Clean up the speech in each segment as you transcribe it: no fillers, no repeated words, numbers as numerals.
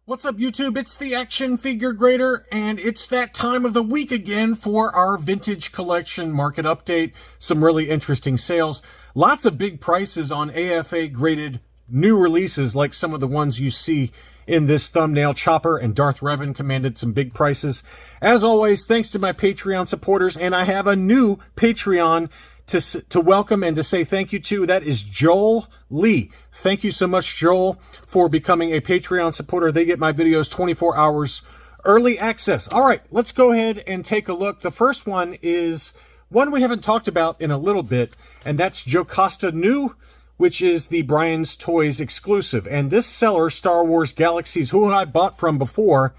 What's up, YouTube? It's the Action Figure Grader, and it's that time of the week again for our vintage collection market update. Some really interesting sales. Lots of big prices on AFA graded new releases, like some of the ones you see in this thumbnail. Chopper and Darth Revan commanded some big prices. As always, thanks to my Patreon supporters, and I have a new Patreon to welcome and to say thank you to. That is Joel Lee. Thank you so much, Joel, for becoming a Patreon supporter. They get my videos 24 hours early access. All right, let's go ahead and take a look. The first one is one we haven't talked about in a little bit, and that's Jocasta Nu, which is the Brian's Toys exclusive. And this seller, Star Wars Galaxies, who I bought from before,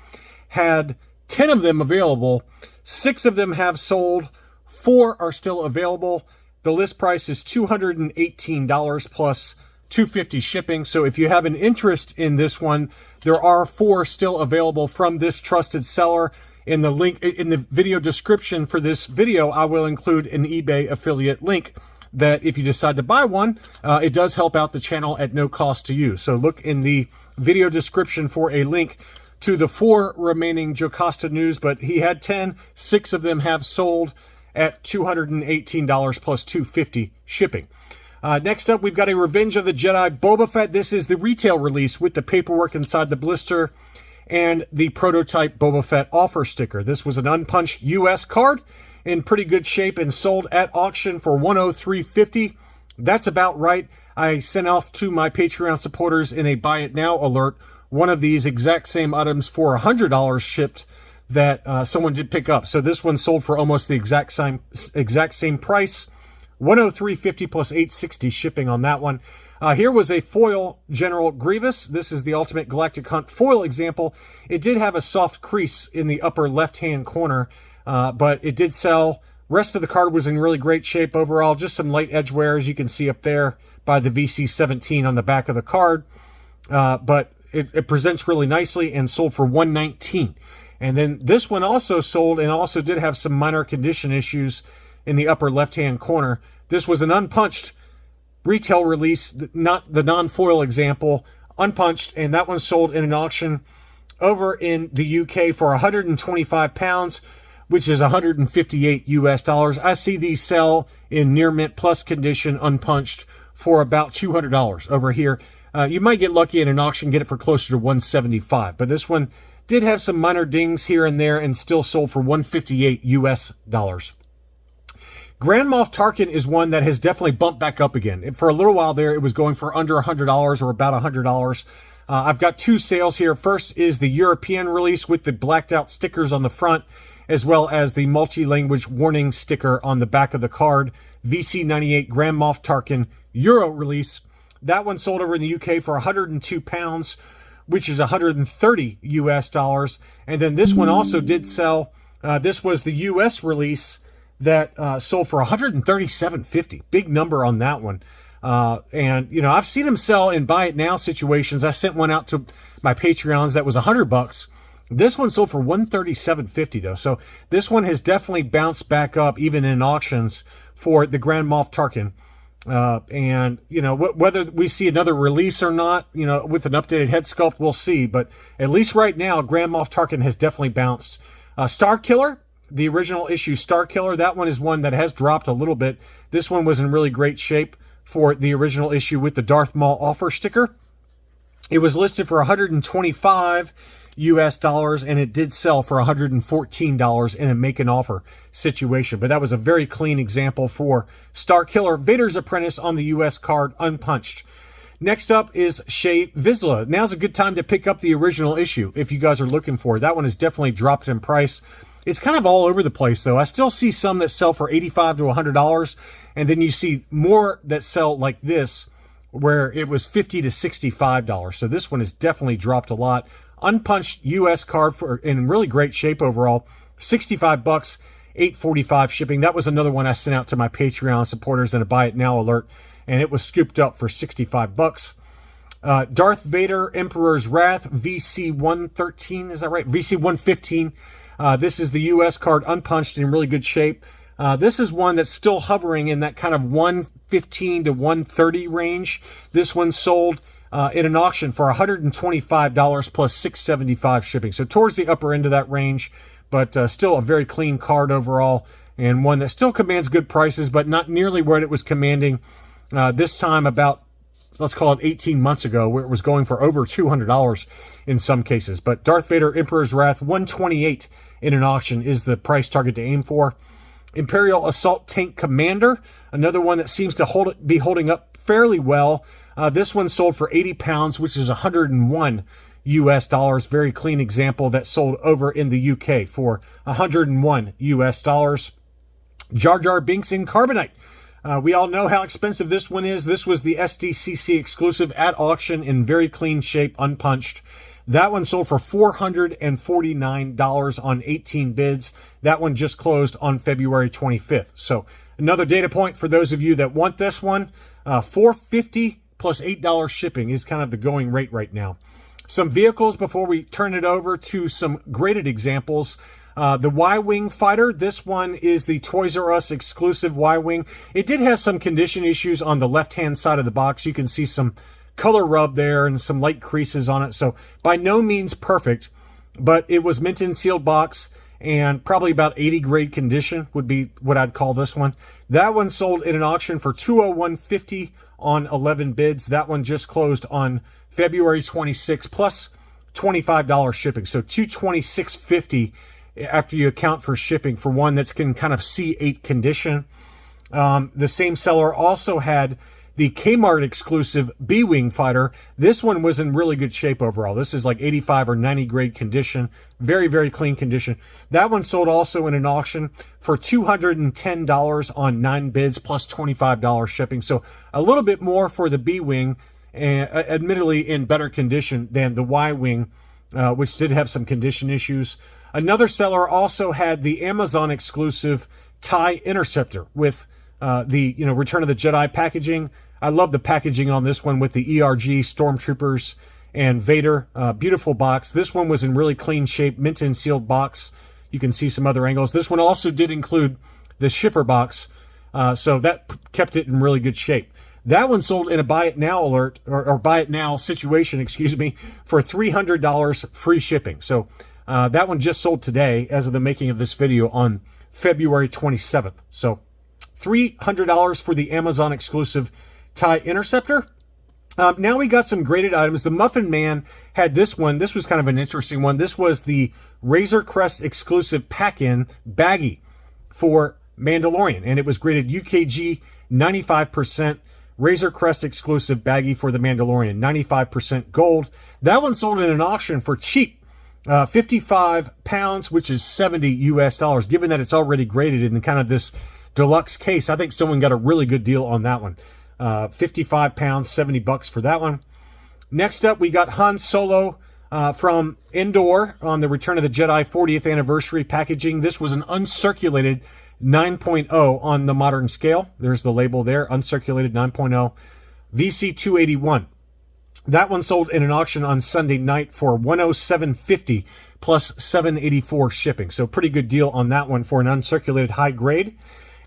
had 10 of them available. 6 of them have sold. 4 are still available. The list price is $218 plus $250 shipping. So if you have an interest in this one, there are 4 still available from this trusted seller. In the link in the video description for this video, I will include an eBay affiliate link that if you decide to buy one, it does help out the channel at no cost to you. So look in the video description for a link to the 4 remaining Jocasta Nus, but he had 10. 6 of them have sold at $218 plus $250 shipping. Next up, we've got a Revenge of the Jedi Boba Fett. This is the retail release with the paperwork inside the blister and the prototype Boba Fett offer sticker. This was an unpunched US card in pretty good shape and sold at auction for $103.50. That's about right. I sent off to my Patreon supporters in a Buy It Now alert one of these exact same items for $100 shipped that someone did pick up. So this one sold for almost the exact same price, $103.50 plus $860 shipping on that one. Here was a foil General Grievous. This is the Ultimate Galactic Hunt foil example. It did have a soft crease in the upper left-hand corner, but it did sell. Rest of the card was in really great shape overall. Just some light edge wear, as you can see up there by the VC17 on the back of the card. But it presents really nicely and sold for $119. And then this one also sold and also did have some minor condition issues in the upper left-hand corner. This was an unpunched retail release, not the non-foil example, unpunched, and that one sold in an auction over in the UK for 125 pounds, which is 158 US dollars. I see these sell in near mint plus condition unpunched for about $200 over here. You might get lucky in an auction, get it for closer to 175, but this one did have some minor dings here and there and still sold for 158 US dollars. Grand Moff Tarkin is one that has definitely bumped back up again. For a little while there, it was going for under $100 or about $100. I've got 2 sales here. First is the European release with the blacked out stickers on the front, as well as the multi-language warning sticker on the back of the card. VC98 Grand Moff Tarkin Euro release. That one sold over in the UK for 102 pounds, which is 130 US dollars. And then this one also did sell. This was the US release that sold for 137.50. Big number on that one. And, you know, I've seen them sell in Buy It Now situations. I sent one out to my Patreons that was $100. This one sold for 137.50 though. So this one has definitely bounced back up even in auctions for the Grand Moff Tarkin. And, you know, whether we see another release or not, you know, with an updated head sculpt, we'll see. But at least right now, Grand Moff Tarkin has definitely bounced. Star Killer, the original issue Star Killer, that one is one that has dropped a little bit. This one was in really great shape for the original issue with the Darth Maul offer sticker. It was listed for 125 US dollars, and it did sell for $114 in a make an offer situation. But that was a very clean example for Star Killer. Vader's Apprentice on the US card, unpunched. Next up is Shea Vizsla. Now's a good time to pick up the original issue if you guys are looking for it. That one has definitely dropped in price. It's kind of all over the place, though. I still see some that sell for $85 to $100, and then you see more that sell like this, where it was $50 to $65. So this one has definitely dropped a lot. Unpunched US card for in really great shape overall, $65, $845 shipping. That was another one I sent out to my Patreon supporters in a Buy It Now alert, and it was scooped up for $65. Darth Vader Emperor's Wrath VC113, is that right? VC115. This is the US card, unpunched, in really good shape. This is one that's still hovering in that kind of 115 to 130 range. This one sold in an auction for $125 plus $675 shipping. So towards the upper end of that range, but still a very clean card overall, and one that still commands good prices, but not nearly what it was commanding this time about, let's call it 18 months ago, where it was going for over $200 in some cases. But Darth Vader Emperor's Wrath, $128 in an auction is the price target to aim for. Imperial Assault Tank Commander, another one that seems to be holding up fairly well. This one sold for 80 pounds, which is 101 US dollars. Very clean example that sold over in the UK for 101 US dollars. Jar Jar Binks in Carbonite. We all know how expensive this one is. This was the SDCC exclusive at auction in very clean shape, unpunched. That one sold for $449 on 18 bids. That one just closed on February 25th. So another data point for those of you that want this one, $450 plus $8 shipping is kind of the going rate right now. Some vehicles before we turn it over to some graded examples. The Y-Wing fighter, this one is the Toys R Us exclusive Y-Wing. It did have some condition issues on the left-hand side of the box. You can see some color rub there and some light creases on it. So by no means perfect, but it was mint in sealed box and probably about 80 grade condition would be what I'd call this one. That one sold in an auction for $201.50 on 11 bids. That one just closed on February 26th plus $25 shipping. So $226.50 after you account for shipping for one that's in kind of C8 condition. The same seller also had the Kmart exclusive B-Wing fighter. This one was in really good shape overall. This is like 85 or 90 grade condition. Very, very clean condition. That one sold also in an auction for $210 on 9 bids plus $25 shipping. So a little bit more for the B-Wing, admittedly in better condition than the Y-Wing, which did have some condition issues. Another seller also had the Amazon exclusive TIE Interceptor with the Return of the Jedi packaging. I love the packaging on this one with the ERG, Stormtroopers, and Vader. Beautiful box. This one was in really clean shape, mint and sealed box. You can see some other angles. This one also did include the shipper box, so that kept it in really good shape. That one sold in a buy it now alert, or buy it now situation, excuse me, for $300 free shipping. So that one just sold today as of the making of this video on February 27th. So $300 for the Amazon exclusive TIE Interceptor. Now we got some graded items. The Muffin Man had this one. This was kind of an interesting one. This was the Razor Crest exclusive pack-in baggie for Mandalorian, and it was graded UKG 95%. Razor Crest exclusive baggie for the Mandalorian, 95% gold. That one sold in an auction for cheap, 55 pounds, which is 70 US dollars. Given that it's already graded in kind of this deluxe case, I think someone got a really good deal on that one. 55 pounds, $70 for that one. Next up, we got Han Solo from Endor on the Return of the Jedi 40th anniversary packaging. This was an uncirculated 9.0 on the modern scale. There's the label there, uncirculated 9.0. VC281. That one sold in an auction on Sunday night for $107.50 plus $784 shipping. So pretty good deal on that one for an uncirculated high grade.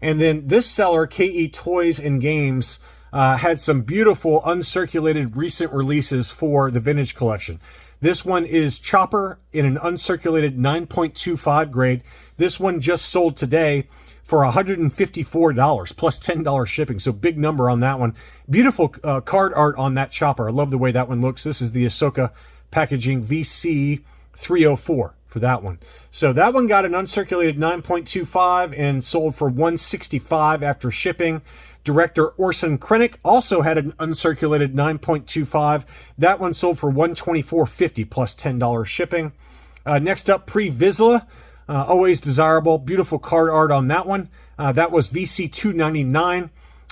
And then this seller, KE Toys and Games, had some beautiful uncirculated recent releases for the vintage collection. This one is Chopper in an uncirculated 9.25 grade. This one just sold today for $154 plus $10 shipping. So big number on that one. Beautiful card art on that Chopper. I love the way that one looks. This is the Ahsoka packaging VC 304 for that one. So that one got an uncirculated 9.25 and sold for $165 after shipping. Director Orson Krennic also had an uncirculated 9.25. That one sold for $124.50 plus $10 shipping. Next up, Pre Vizsla. Always desirable. Beautiful card art on that one. That was VC 299.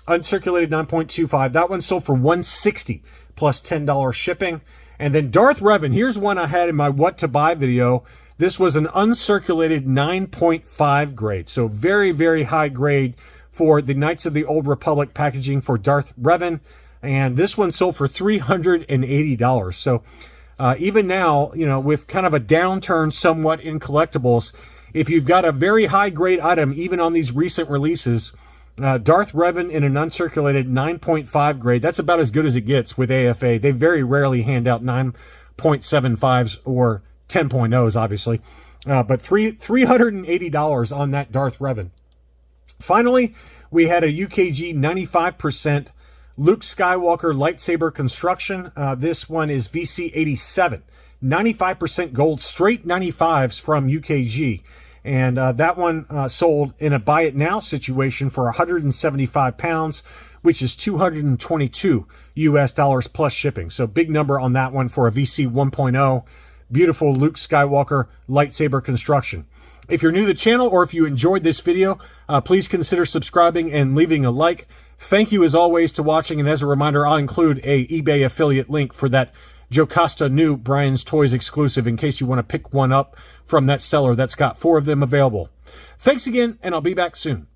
Uncirculated 9.25. That one sold for $160 plus $10 shipping. And then Darth Revan. Here's one I had in my What to Buy video. This was an uncirculated 9.5 grade. So very, very high grade for the Knights of the Old Republic packaging for Darth Revan. And this one sold for $380. So even now, you know, with kind of a downturn somewhat in collectibles, if you've got a very high grade item, even on these recent releases, Darth Revan in an uncirculated 9.5 grade. That's about as good as it gets with AFA. They very rarely hand out 9.75s or 10.0s, obviously. But $380 on that Darth Revan. Finally, we had a UKG 95% Luke Skywalker lightsaber construction. This one is VC87. 95% gold, straight 95s from UKG. And that one sold in a buy it now situation for 175 pounds, which is 222 US dollars plus shipping. So big number on that one for a VC 1.0. Beautiful Luke Skywalker lightsaber construction. If you're new to the channel or if you enjoyed this video, please consider subscribing and leaving a like. Thank you as always to watching. And as a reminder, I'll include a eBay affiliate link for that Jocasta Nu Brian's Toys exclusive in case you want to pick one up from that seller that's got 4 of them available. Thanks again, and I'll be back soon.